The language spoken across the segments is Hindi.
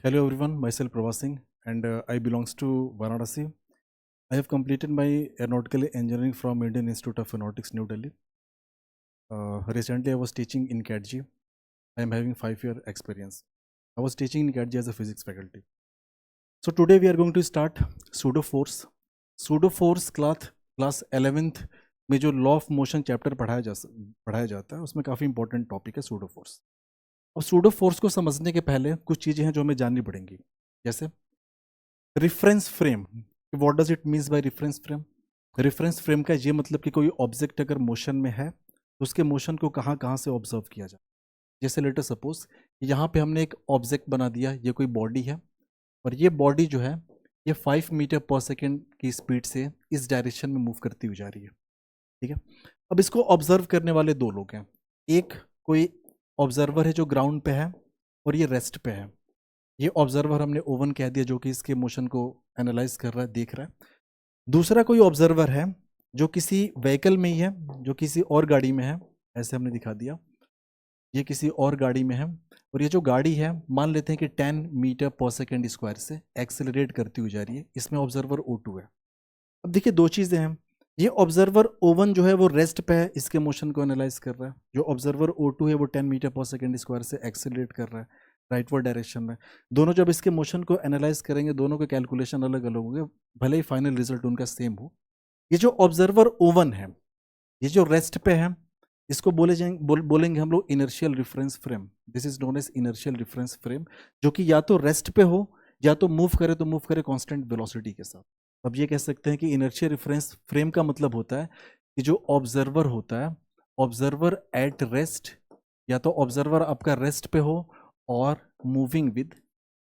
Hello everyone, myself Prabhas Singh and I belongs to Varanasi. I have completed my aeronautical engineering from Indian Institute of Aeronautics, New Delhi. Recently I was teaching in CATG. I am having 5-year experience. I was teaching in CATG as a physics faculty. So today we are going to start pseudo force. Pseudo force class 11th में जो लॉ ऑफ मोशन चैप्टर पढ़ाया जाता है उसमें काफ़ी इंपॉर्टेंट टॉपिक है सूडो फोर्स. और सूडो फोर्स को समझने के पहले कुछ चीज़ें हैं जो हमें जाननी पड़ेंगी, जैसे reference frame. What does it means by reference frame? Reference frame का ये मतलब कि कोई ऑब्जेक्ट अगर मोशन में है तो उसके मोशन को कहाँ कहाँ से ऑब्जर्व किया जाए. जैसे लेटर सपोज यहाँ पे हमने एक ऑब्जेक्ट बना दिया, ये कोई बॉडी है और ये बॉडी जो है ये 5 मीटर पर सेकेंड की स्पीड से इस डायरेक्शन में मूव करती हुई जा रही है. ठीक है, अब इसको ऑब्जर्व करने वाले दो लोग हैं. एक कोई ऑब्जर्वर है जो ग्राउंड पे है और ये रेस्ट पे है. ये ऑब्जर्वर हमने ओवन कह दिया जो कि इसके मोशन को एनालाइज कर रहा है, देख रहा है. दूसरा कोई ऑब्जर्वर है जो किसी व्हीकल में ही है, जो किसी और गाड़ी में है. ऐसे हमने दिखा दिया, ये किसी और गाड़ी में है और ये जो गाड़ी है मान लेते हैं कि 10 मीटर पर सेकेंड स्क्वायर से एक्सेलरेट करती हुई जा रही है. इसमें ऑब्जर्वर O2 है. अब देखिए दो चीज़ें हैं. ये ऑब्जर्वर O1 जो है वो रेस्ट पे है, इसके मोशन को एनालाइज कर रहा है. जो ऑब्जर्वर O2 है वो 10 मीटर पर सेकेंड स्क्वायर से एक्सेलरेट कर रहा है राइटवर्ड डायरेक्शन में. दोनों जब इसके मोशन को एनालाइज करेंगे दोनों के कैलकुलेशन अलग अलग होंगे, भले ही फाइनल रिजल्ट उनका सेम हो. ये जो ऑब्जर्वर O1 है, ये जो रेस्ट पे है, इसको बोलेंगे हम लोग inertial reference frame. This is known as inertial reference frame, जो कि या तो रेस्ट पे हो या तो मूव करे कांस्टेंट वेलोसिटी के साथ. अब ये कह सकते हैं कि इनर्शियल रिफरेंस फ्रेम का मतलब होता है कि जो ऑब्जर्वर होता है, ऑब्जर्वर एट रेस्ट, या तो ऑब्जर्वर आपका रेस्ट पे हो और moving with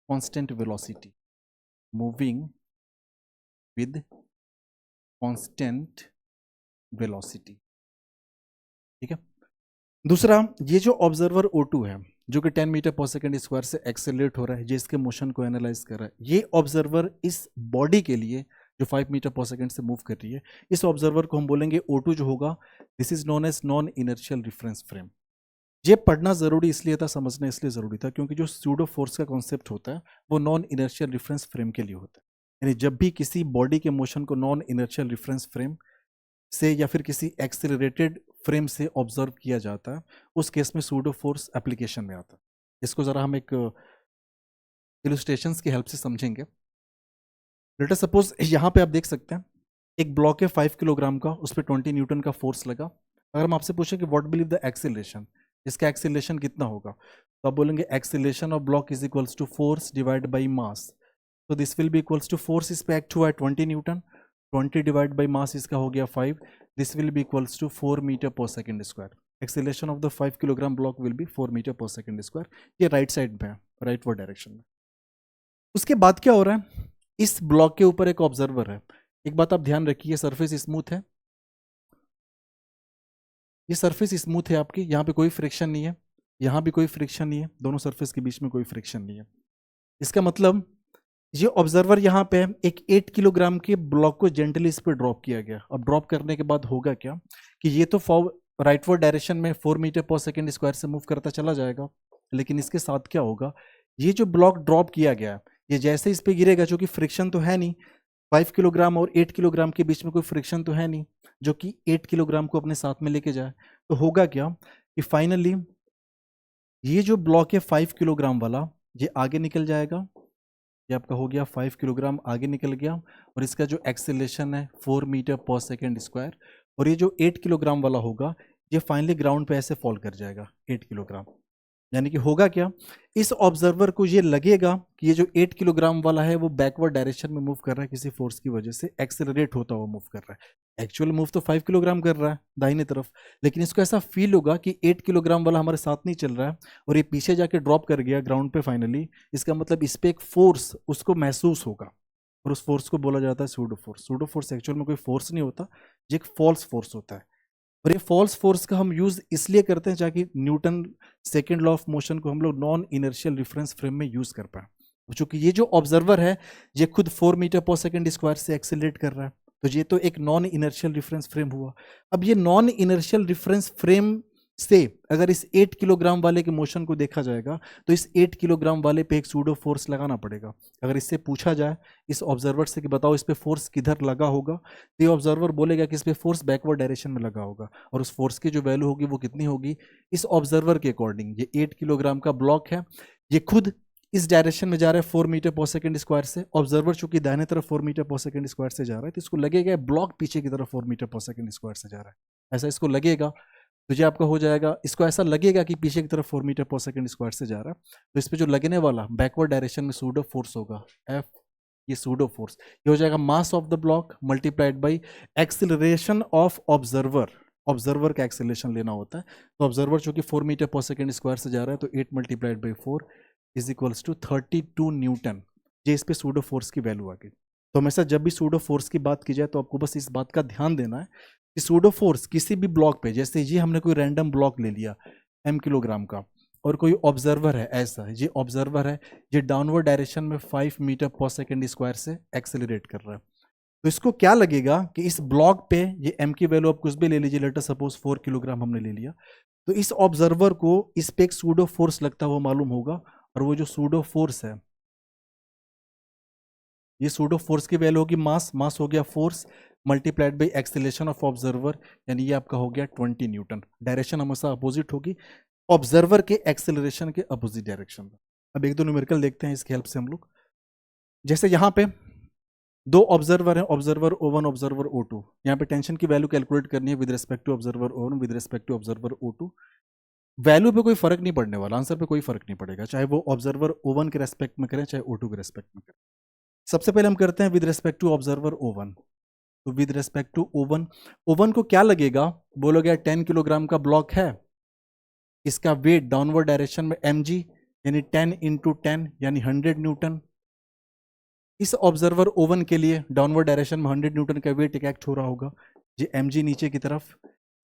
constant velocity, moving with constant velocity. ठीक है. दूसरा, ये जो ऑब्जर्वर O2 है जो कि 10 मीटर पर सेकेंड स्क्वायर से एक्सेलरेट हो रहा है, ये इसके मोशन को एनालाइज कर रहा है. ये ऑब्जर्वर इस बॉडी के लिए जो 5 मीटर पर सेकेंड से मूव कर रही है, इस ऑब्जर्वर को हम बोलेंगे O2 जो होगा. This is known as non inertial reference frame. ये पढ़ना जरूरी इसलिए था, समझना इसलिए जरूरी था क्योंकि जो स्यूडो फोर्स का कॉन्सेप्ट होता है वो नॉन इनर्शियल रिफरेंस फ्रेम के लिए होता है. यानी जब भी किसी बॉडी के मोशन को नॉन इनर्शियल रिफरेंस फ्रेम से या फिर किसी एक्सेलरेटेड फ्रेम से ऑब्जर्व किया जाता है, उस केस में सूडो फोर्स एप्लीकेशन में आता है. इसको ज़रा हम एक इलस्ट्रेशंस की हेल्प से समझेंगे. लेट अस सपोज यहाँ पे आप देख सकते हैं एक ब्लॉक है 5 किलोग्राम का, उस पर 20 न्यूटन का फोर्स लगा. अगर हम आपसे पूछें कि व्हाट बिलीव द एक्सेलरेशन, इसका एक्सेलरेशन कितना होगा, तो आप बोलेंगे acceleration of block is equals to force divide by mass. तो this will be equals to force इस पे एक्ट हुआ है 20 न्यूटन, 20 डिवाइड बाई मास इसका हो गया 5. This will be equals to 4 metre पर second square. Acceleration of the 5 kilogram block will be 4 metre पर सेकेंड स्क्वायर. ये राइट साइड में है, राइटवर्ड डायरेक्शन में. उसके बाद क्या हो रहा है, इस ब्लॉक के ऊपर एक ऑब्जर्वर है. एक बात आप ध्यान रखिए, सरफेस स्मूथ है, ये सरफेस स्मूथ है आपकी, यहाँ पे कोई फ्रिक्शन नहीं है, यहाँ भी कोई फ्रिक्शन नहीं है, दोनों सरफेस के बीच में कोई फ्रिक्शन नहीं है. इसका मतलब ये ऑब्जर्वर यहाँ पे एक 8 किलोग्राम के ब्लॉक को जेंटली इस पर ड्रॉप किया गया. अब ड्रॉप करने के बाद होगा क्या कि ये तो राइटवर्ड डायरेक्शन में 4 मीटर पर सेकेंड स्क्वायर से मूव करता चला जाएगा, लेकिन इसके साथ क्या होगा, ये जो ब्लॉक ड्रॉप किया गया ये जैसे इस पर गिरेगा, जो कि फ्रिक्शन तो है नहीं, 5 किलोग्राम और 8 किलोग्राम के बीच में कोई फ्रिक्शन तो है नहीं जो कि 8 किलोग्राम को अपने साथ में लेके जाए, तो होगा क्या कि फाइनली ये जो ब्लॉक है 5 किलोग्राम वाला ये आगे निकल जाएगा. ये आपका हो गया 5 किलोग्राम आगे निकल गया और इसका जो एक्सेलरेशन है 4 मीटर पर सेकेंड स्क्वायर. और ये जो 8 किलोग्राम वाला होगा ये फाइनली ग्राउंड पे ऐसे फॉल कर जाएगा 8 किलोग्राम. यानी कि होगा क्या, इस ऑब्जर्वर को ये लगेगा कि ये जो 8 किलोग्राम वाला है वो बैकवर्ड डायरेक्शन में मूव कर रहा है, किसी फोर्स की वजह से एक्सेलरेट होता हुआ मूव कर रहा है. एक्चुअल मूव तो 5 किलोग्राम कर रहा है दाहिने तरफ, लेकिन इसको ऐसा फील होगा कि 8 किलोग्राम वाला हमारे साथ नहीं चल रहा है और ये पीछे जाके ड्रॉप कर गया ग्राउंड पे फाइनली. इसका मतलब इस पर एक फोर्स उसको महसूस होगा और उस फोर्स को बोला जाता है pseudo force. Pseudo force actual में कोई फोर्स नहीं होता, ये एक फॉल्स फोर्स होता है. और ये फॉल्स फोर्स का हम यूज इसलिए करते हैं ताकि Newton second law of motion को हम लोग नॉन इनर्शियल रिफरेंस फ्रेम में यूज कर पाए. चूंकि ये जो ऑब्जर्वर है ये खुद 4 मीटर पर सेकेंड स्क्वायर से एक्सेलरेट कर रहा है, तो ये तो एक नॉन इनर्शियल रिफरेंस फ्रेम हुआ. अब ये नॉन इनर्शियल रिफरेंस फ्रेम से अगर इस 8 किलोग्राम वाले के मोशन को देखा जाएगा तो इस 8 किलोग्राम वाले पे एक सूडो फोर्स लगाना पड़ेगा। अगर इससे पूछा जाए इस ऑब्जर्वर से कि बताओ इस पे फोर्स किधर लगा होगा, तो ये ऑब्जर्वर बोलेगा कि इस पे फोर्स बैकवर्ड डायरेक्शन में लगा होगा, और उस फोर्स की जो वैल्यू होगी वो कितनी होगी इस ऑब्जर्वर के अकॉर्डिंग। ये 8 किलोग्राम का ब्लॉक है, ये खुद इस डायरेक्शन में जा रहा है 4 मीटर पर सेकंड स्क्वायर से। ऑब्जर्वर चूंकि दाहिने तरफ 4 मीटर पर सेकंड स्क्वायर से जा रहा है तो इसको लगेगा ब्लॉक पीछे की तरफ 4 मीटर पर सेकंड स्क्वायर से जा रहा है, ऐसा इसको लगेगा। तो ये आपका हो जाएगा, इसको ऐसा लगेगा कि पीछे की तरफ 4 मीटर पर सेकंड स्क्वायर से जा रहा है, तो इस पे जो लगने वाला बैकवर्ड डायरेक्शन में सूडो फोर्स होगा F, ये सूडो फोर्स ये हो जाएगा mass of the block multiplied by acceleration of observer. Observer का एक्सिलेशन लेना होता है, तो ऑब्जर्वर चूंकि 4 मीटर पर सेकंड स्क्वायर से जा रहा है तो 8 multiplied by 4 is equals to 32 newton. ये इस पे सूडो फोर्स की वैल्यू आ गई। तो हमेशा जब भी सूडो फोर्स की बात की जाए तो आपको बस इस बात का ध्यान देना है कि सूडो फोर्स किसी भी ब्लॉक पे, जैसे ये हमने कोई रैंडम ब्लॉक ले लिया m किलोग्राम का और कोई ऑब्जर्वर है, ऐसा ये ऑब्जर्वर है, ये डाउनवर्ड डायरेक्शन में 5 मीटर पर सेकंड स्क्वायर से एक्सेलरेट कर रहा है, तो इसको क्या लगेगा कि इस ब्लॉक पे ये m की वैल्यू आप कुछ भी ले लीजिए, लेटर सपोज 4 किलोग्राम हमने ले लिया, तो इस ऑब्जर्वर को इस पे एक सूडो फोर्स लगता हुआ मालूम होगा, और वो जो सूडो फोर्स है, ये सूडो फोर्स की वैल्यू होगी मास हो गया force multiplied by acceleration of observer, यानी ये आपका हो गया 20 न्यूटन। डायरेक्शन हमेशा अपोजिट होगी ऑब्जर्वर के एक्सेलरेशन के अपोजिट डायरेक्शन में। अब एक दो न्यूमेरिकल देखते हैं इसकी हेल्प से हम लोग। जैसे यहाँ पे दो ऑब्जर्वर है, ऑब्जर्वर O1 ऑब्जर्वर O2, यहाँ पे टेंशन की वैल्यू कैलकुलेट करनी है with respect to observer O1 with respect to observer O2। Value पे कोई फर्क नहीं पड़ने वाला, आंसर पे कोई फर्क नहीं पड़ेगा, चाहे वो ऑब्जर्वर O1 के रेस्पेक्ट में करें चाहे O2 के रेस्पेक्ट में करें। सबसे पहले हम करते हैं with respect to observer O1। तो विद रिस्पेक्ट टू O1 को क्या लगेगा, बोलोगे 10 किलोग्राम का ब्लॉक है, इसका वेट डाउनवर्ड डायरेक्शन में mg यानी 10 इंटू 10 यानी 100 न्यूटन। इस ऑब्जर्वर O1 के लिए डाउनवर्ड डायरेक्शन में 100 न्यूटन का वेट एक्ट हो रहा होगा, ये mg नीचे की तरफ,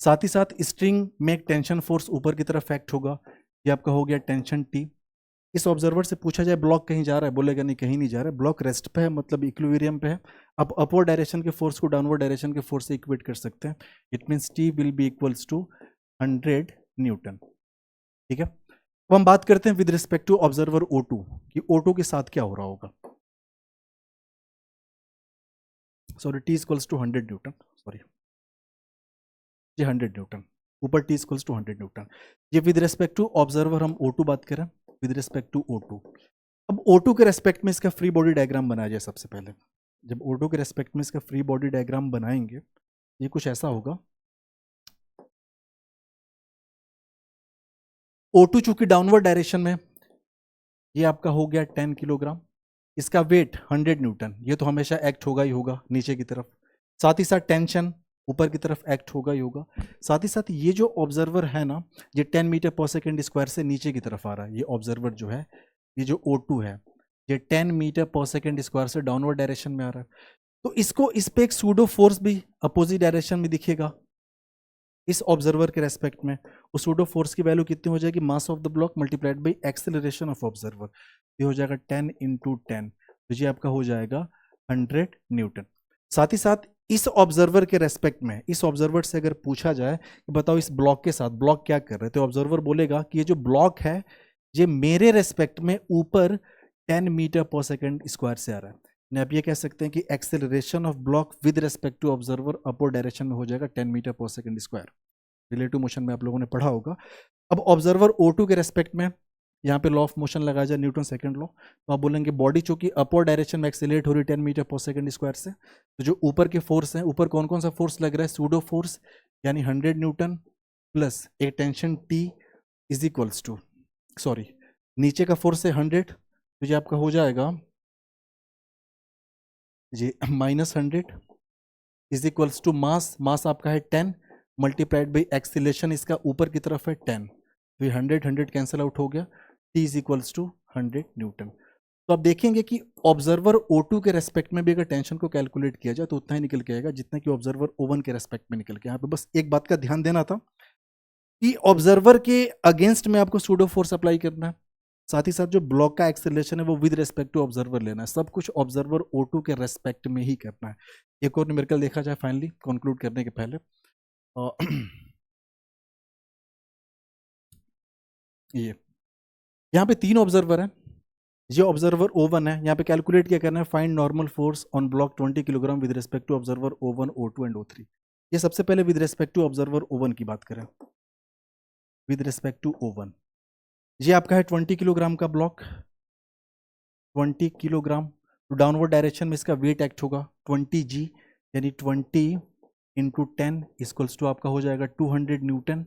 साथ ही साथ स्ट्रिंग में एक टेंशन फोर्स ऊपर की तरफ एक्ट होगा, ये आपका हो गया टेंशन T। इस ऑब्जर्वर से पूछा जाए ब्लॉक कहीं जा रहा है, बोलेगा नहीं कहीं नहीं जा रहा है, ब्लॉक रेस्ट पे है, मतलब इक्विलिब्रियम पे है। अब अपवर्ड डायरेक्शन के फोर्स को डाउनवर्ड डायरेक्शन के फोर्स से इक्वेट कर सकते हैं, it means T will be equals to 100 newton. ठीक है, अब हम बात करते हैं with respect to observer O2 कि O2 के साथ क्या हो रहा होगा। Sorry, T equals to 100 newton, sorry ये 100 न्यूटन, ऊपर T इक्वल्स टू 100 न्यूटन। ये विद रिस्पेक्ट टू ऑब्जर्वर हम O2 बात करें, विद रिस्पेक्ट टू O2। अब O2 के रेस्पेक्ट में इसका फ्री बॉडी डायग्राम बनाया जाए। सबसे पहले जब O2 के रेस्पेक्ट में इसका फ्री बॉडी डायग्राम बनाएंगे, ये कुछ ऐसा होगा। O2 चूंकि डाउनवर्ड डायरेक्शन में, ये आपका हो गया 10 किलोग्राम, इसका वेट 100 न्यूटन, ये तो हमेशा एक्ट होगा ही होगा नीचे की तरफ, साथ ही साथ टेंशन ऊपर की तरफ एक्ट होगा ही होगा। साथ ही साथ ये जो ऑब्जर्वर है ना, ये 10 मीटर पर सेकंड स्क्वायर से नीचे की तरफ आ रहा है। ये ऑब्जर्वर जो है, ये जो O2 है, ये 10 मीटर पर सेकंड स्क्वायर से डाउनवर्ड डायरेक्शन में आ रहा है, तो इसको इस पे एक सूडो फोर्स भी अपोजिट डायरेक्शन में दिखेगा इस ऑब्जर्वर के रेस्पेक्ट में। उस सूडो फोर्स की वैल्यू कितनी हो जाएगी, mass of the block multiplied by acceleration of observer, ये हो जाएगा 10 इंटू 10, तो ये आपका हो जाएगा 100 न्यूटन। साथ ही साथ इस ऑब्जर्वर के रेस्पेक्ट में, इस ऑब्जर्वर से अगर पूछा जाए कि बताओ इस ब्लॉक के साथ ब्लॉक क्या कर रहे, तो ऑब्जर्वर बोलेगा कि ये जो ब्लॉक है ये मेरे रेस्पेक्ट में ऊपर 10 मीटर पर सेकंड स्क्वायर से आ रहा है। आप ये कह सकते हैं कि acceleration of block with respect to observer upward direction में हो जाएगा 10 मीटर पर सेकंड स्क्वायर। रिलेटिव मोशन में आप लोगों ने पढ़ा होगा। अब ऑब्जर्वर O2 के रेस्पेक्ट में यहाँ पे लॉ ऑफ मोशन लगाया जाए, न्यूटन सेकंड लॉ, तो आप बोलेंगे बॉडी चूंकि अपवर्ड डायरेक्शन में एक्सेलरेट हो रही 10 मीटर पर सेकंड स्क्वायर से, तो जो ऊपर के फोर्स हैं, ऊपर कौन कौन सा फोर्स लग रहा है, सूडो फोर्स यानी 100 न्यूटन प्लस एक tension T is equals to, sorry नीचे का फोर्स है 100, तो ये आपका हो जाएगा ये -100 इज इक्वल्स टू मास आपका है 10 मल्टीप्लाइड बाई एक्सीलेशन इसका ऊपर की तरफ है 10, तो ये 100 कैंसिल आउट हो गया, T is equals to 100 newton. तो आप देखेंगे कि ऑब्जर्वर O2 के रेस्पेक्ट में भी अगर टेंशन को कैलकुलेट किया जाए तो उतना ही निकल के आएगा जितना कि ऑब्जर्वर O1 के रेस्पेक्ट में निकल के। यहाँ पे बस एक बात का ध्यान देना था कि ऑब्जर्वर के अगेंस्ट में आपको सूडो फोर्स अप्लाई करना है, साथ ही साथ जो ब्लॉक का एक्सेलरेशन है वो विद रेस्पेक्ट टू ऑब्जर्वर लेना है, सब कुछ ऑब्जर्वर O2 के रेस्पेक्ट में ही करना है। एक और न्यूमेरिकल देखा जाए फाइनली कंक्लूड करने के पहले। ये यहाँ पे 3 ऑब्जर्वर हैं, ये ऑब्जर्वर O1 है। यहाँ पे कैलकुलेट क्या करना है, find normal force on block 20 kilogram with respect to observer O1, O2 and O3। ये सबसे पहले with respect to observer O1 की बात करें, विद रिस्पेक्ट टू O1 ये आपका है 20 किलोग्राम का ब्लॉक, 20 किलोग्राम। तो डाउनवर्ड डायरेक्शन में इसका वेट एक्ट होगा 20G, यानी 20 इंटू 10 इक्वल्स टू आपका हो जाएगा 200 न्यूटन।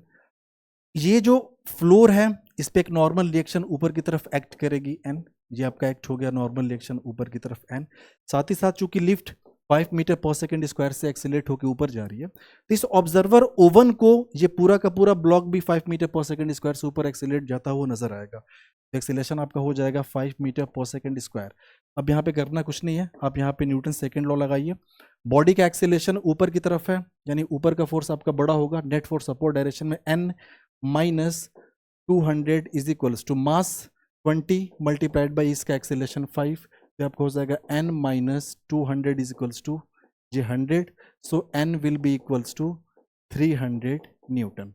ये जो फ्लोर है इस पे एक नॉर्मल रिएक्शन ऊपर की तरफ एक्ट करेगी N, ये आपका एक्ट हो गया नॉर्मल रिएक्शन ऊपर की तरफ N। साथ ही साथ चूंकि लिफ्ट 5 मीटर पर सेकेंड स्क्वायर से एक्सीलरेट होकर ऊपर जा रही है, तो इस ऑब्जर्वर O1 को ये पूरा का पूरा ब्लॉक भी 5 मीटर पर सेकेंड स्क्वायर से ऊपर एक्सीलरेट जाता हुआ नजर आएगा। तो एक्सीलरेशन आपका हो जाएगा 5 मीटर पर सेकेंड स्क्वायर। अब यहाँ पे करना कुछ नहीं है, आप यहाँ पे न्यूटन सेकेंड लॉ लगाइए। बॉडी का एक्सीलरेशन ऊपर की तरफ है, यानी ऊपर का फोर्स आपका बड़ा होगा, नेट फोर्स अपोर्ड डायरेक्शन में N minus 200 is equals to mass 20 multiplied by इसका एक्सेलेरेशन 5, तो आपको हो जाएगा N minus 200 is equals to ये 100, so N will be equals to 300 newton.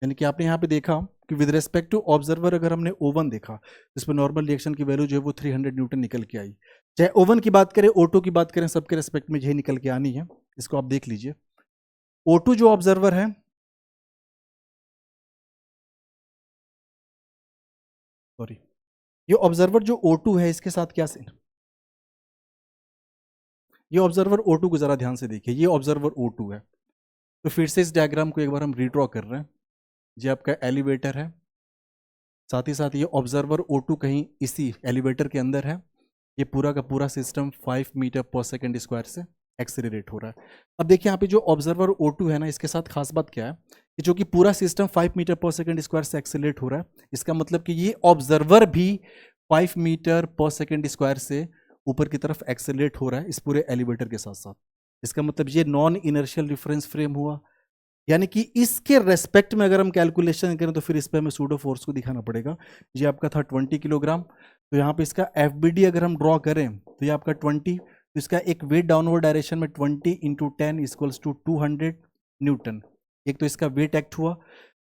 यानी कि आपने यहाँ पे देखा कि विद रिस्पेक्ट टू ऑब्जर्वर अगर हमने O1 देखा, इस पर नॉर्मल रिएक्शन की वैल्यू जो है वो 300 न्यूटन निकल के आई। चाहे O1 की बात करें, O2 की बात करें, सबके रिस्पेक्ट में यही निकल के आनी है। इसको आप देख लीजिए, O2 जो ऑब्जर्वर है, सॉरी, ये ऑब्जर्वर जो O2 है इसके साथ क्या सीन, ये ऑब्जर्वर O2 को जरा ध्यान से देखिए, ये ऑब्जर्वर O2 है। तो फिर से इस डायग्राम को एक बार हम रीड्रॉ कर रहे हैं। ये आपका एलिवेटर है, साथ ही साथ ये ऑब्जर्वर O2 कहीं इसी एलिवेटर के अंदर है। ये पूरा का पूरा सिस्टम 5 मीटर पर सेकेंड स्क्वायर से एक्सीलरेट हो रहा है। अब देखिए यहाँ पे जो ऑब्जर्वर O2 है ना, इसके साथ खास बात क्या है कि जो कि पूरा सिस्टम 5 मीटर पर सेकेंड स्क्वायर से एक्सीलरेट हो रहा है, इसका मतलब कि ये ऑब्जर्वर भी 5 मीटर पर सेकेंड स्क्वायर से ऊपर की तरफ एक्सीलरेट हो रहा है इस पूरे एलिवेटर के साथ साथ। इसका मतलब ये नॉन इनर्शियल रिफरेंस फ्रेम हुआ, यानी कि इसके रेस्पेक्ट में अगर हम कैलकुलेशन करें तो फिर इस पर हमें सूडो फोर्स को दिखाना पड़ेगा। ये आपका था 20 किलोग्राम, तो यहाँ पे इसका FBD अगर हम ड्रॉ करें तो ये आपका 20, तो इसका एक वेट डाउनवर्ड डायरेक्शन में 20 इंटू 10 इक्वल्स टू 200 न्यूटन। एक तो इसका वेट एक्ट हुआ,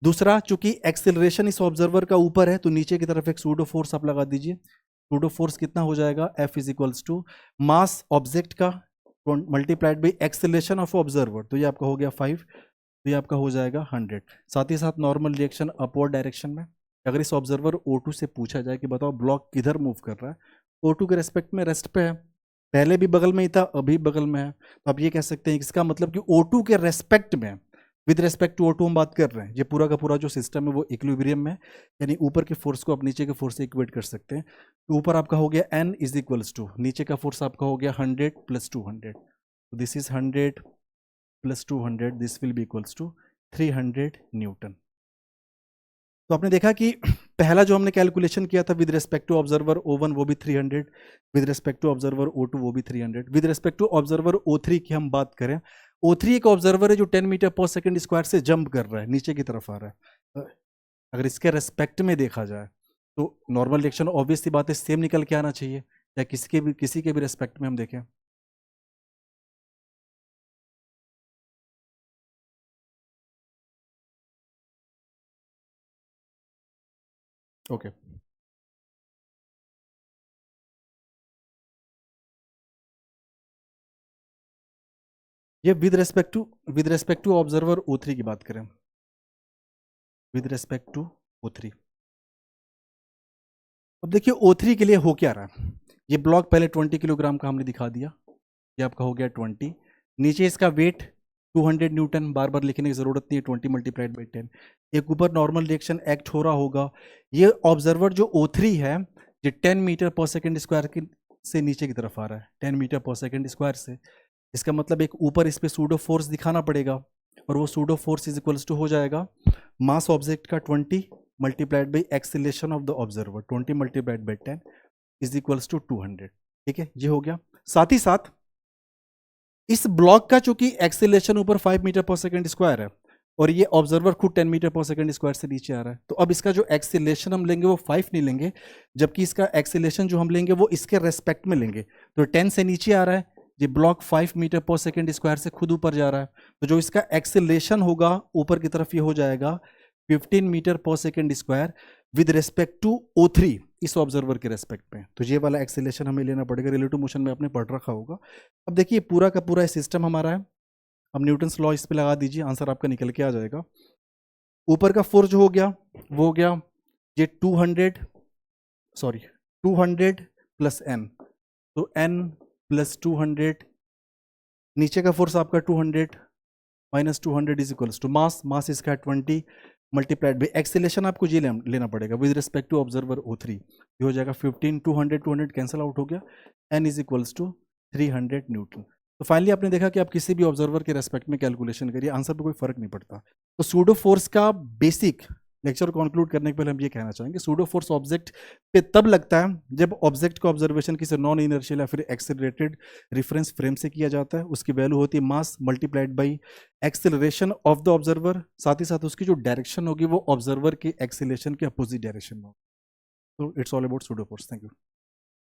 दूसरा चूंकि एक्सेलरेशन इस ऑब्जर्वर का ऊपर है तो नीचे की तरफ एक सूडो फोर्स आप लगा दीजिए। सूडो फोर्स कितना हो जाएगा, F is equals to mass object का multiplied by acceleration of observer, तो ये आपका हो गया 5, तो ये आपका हो जाएगा 100। साथ ही साथ नॉर्मल रिएक्शन अपवर्ड डायरेक्शन में। अगर इस ऑब्जर्वर O2 से पूछा जाए कि बताओ ब्लॉक किधर मूव कर रहा है, O2 के रेस्पेक्ट में रेस्ट पे है, पहले भी बगल में ही था अभी बगल में है, तो आप ये कह सकते हैं कि इसका मतलब कि O2 के रेस्पेक्ट में, विद रेस्पेक्ट टू O2 हम बात कर रहे हैं, ये पूरा का पूरा जो सिस्टम है वो इक्विलिब्रियम में, यानी ऊपर के फोर्स को आप नीचे के फोर्स से इक्वेट कर सकते हैं। तो ऊपर आपका हो गया N इज इक्वल्स टू, नीचे का फोर्स आपका हो गया 100 plus 200, this is 100 plus 200, this will be equals to 300 newton. तो आपने देखा कि पहला जो हमने कैलकुलेशन किया था with respect to observer O1 वो भी 300, with respect to observer O2 वो भी 300, with respect to observer O3 की हम बात करें, O3 एक ऑब्जर्वर है जो 10 मीटर पर सेकेंड स्क्वायर से जंप कर रहा है, नीचे की तरफ आ रहा है। अगर इसके रेस्पेक्ट में देखा जाए तो नॉर्मल रिएक्शन ऑब्वियस सी बात है सेम निकल के आना चाहिए, या किसी के भी रेस्पेक्ट में हम देखें। ओके ये with respect to observer O3 की बात करें, विद रेस्पेक्ट टू O3। अब देखिए O3 के लिए हो क्या रहा है, ये ब्लॉक पहले 20 किलोग्राम का हमने दिखा दिया, ये आपका हो गया 20, नीचे इसका वेट 200 न्यूटन, बार बार लिखने की जरूरत नहीं है, 20 मल्टीप्लाइड बाई 10। एक ऊपर नॉर्मल रिएक्शन एक्ट हो रहा होगा, ये ऑब्जर्वर जो O3 है ये 10 मीटर पर सेकेंड स्क्वायर से नीचे की तरफ आ रहा है, 10 मीटर पर सेकेंड स्क्वायर से। इसका मतलब एक ऊपर इस पर सूडो फोर्स दिखाना पड़ेगा, और वो pseudo force is equals to हो जाएगा मास ऑब्जेक्ट का 20 multiplied by acceleration of the observer, 20 multiplied by 10 is equals to 200। ठीक है, ये हो गया। साथ ही साथ इस ब्लॉक का चूंकि एक्सीलरेशन ऊपर 5 मीटर पर सेकेंड स्क्वायर है, और ये ऑब्जर्वर खुद 10 मीटर पर सेकेंड स्क्वायर से नीचे आ रहा है, तो अब इसका जो एक्सीलरेशन हम लेंगे वो 5 नहीं लेंगे, जबकि इसका एक्सीलरेशन जो हम लेंगे वो इसके रेस्पेक्ट में लेंगे। तो 10 से नीचे आ रहा है, ये ब्लॉक 5 मीटर पर सेकेंड स्क्वायर से खुद ऊपर जा रहा है, तो जो इसका एक्सीलरेशन होगा ऊपर की तरफ ये हो जाएगा 15 मीटर पर second square with respect to O3 इस ऑब्जर्वर के रेस्पेक्ट में। तो ये वाला एक्सेलेरेशन हमें लेना पड़ेगा, रिलेटिव मोशन में आपने पढ़ रखा होगा। अब देखिए पूरा का पूरा सिस्टम हमारा है, अब न्यूटन्स लॉ इस पे लगा दीजिए, आंसर आपका निकल के आ जाएगा। ऊपर का फोर्स जो हो गया वो हो गया ये 200 प्लस n, तो n प्लस 200, नीचे का फोर्स आपका 200 minus 200 is equals to mass इसका 20 मल्टीप्लाइड बाई एक्सेलेरेशन आपको ये लेना पड़ेगा with respect to observer O3, ये हो जाएगा 15, 200 कैंसिल आउट हो गया, n is equals to 300 newton. तो फाइनली आपने देखा कि आप किसी भी ऑब्जर्वर के रेस्पेक्ट में कैलकुलेशन करिए, आंसर पे कोई फर्क नहीं पड़ता। तो सूडो फोर्स का बेसिक लेक्चर कंक्लूड करने के पहले हम ये कहना चाहेंगे, सूडो फोर्स ऑब्जेक्ट पे तब लगता है जब ऑब्जेक्ट का ऑब्जर्वेशन किसी नॉन इनर्शियल या फिर एक्सेलरेटेड रेफरेंस फ्रेम से किया जाता है। उसकी वैल्यू होती है mass multiplied by acceleration of the observer, साथ ही साथ उसकी जो डायरेक्शन होगी वो ऑब्जर्वर के एक्सेलरेशन के अपोजिट डायरेक्शन में होगी। तो it's all about pseudo force. Thank you.